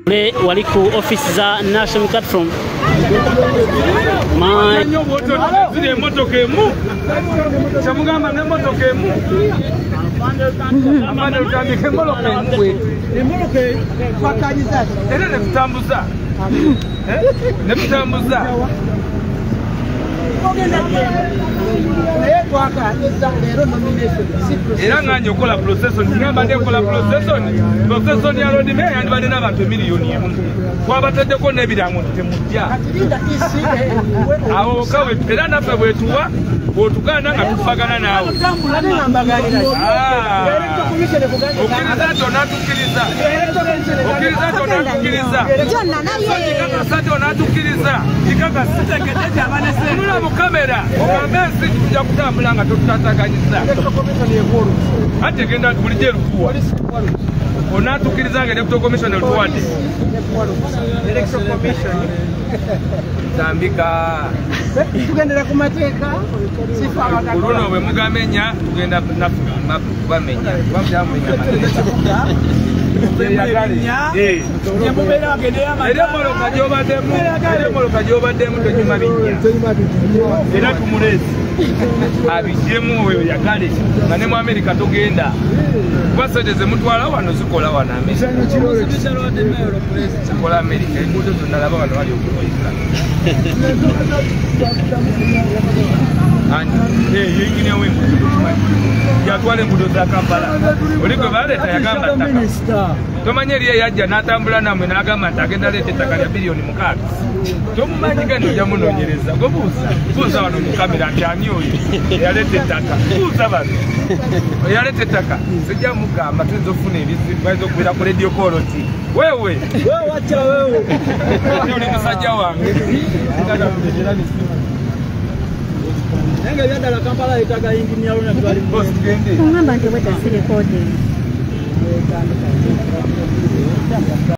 Wali ku office za National Platform. My era nga nyokola procession ngamba ndekola procession ya road me and badena abantu miliyoni emu kwabatedeko nebirango temujja awo kawe era nafe bwetuwa bwotugana nga tufagana naawe okiriza tonatukiriza tonatukiriza ikakasiteketejaabanula mu kamera ogambe ensi tujja kutambula nga totutaganyiza ate genda bulijjo erukuwa onatukiriza nga electoral commission elutuwadde tambika tugendera ku mateeka oluno bwe mugamenya tugenda kubamenya emoloka gyobaddemu tenyuma bijja era tumulezi abijjemu oyo yagale nga ne mu Amerika togenda kuba sente zemutwala wano zikola wano zikola Amerika enguudo zonna laba wano bali okukoyika yingine w'enguudo yatwala enguudo za Kampala oli gwe baleeta yagamba ttaka tomanye eriye yajja n'atambula namwe n'agamba nti agenda leeta ettaka lya biliyoni 6 tomumanyi gani ojja munoonyereza gwe buuza wano mu kamera nti ani oyo eyaleeta ettaka buuza bano eyaleeta ettaka sijja mugamba tuyinza okufuna ebizibu bayinza okubeera ku radio call nti wewe oli musajja wange Nenga byadala Kampala etaga engineer na twali ngamba nti weta si recording.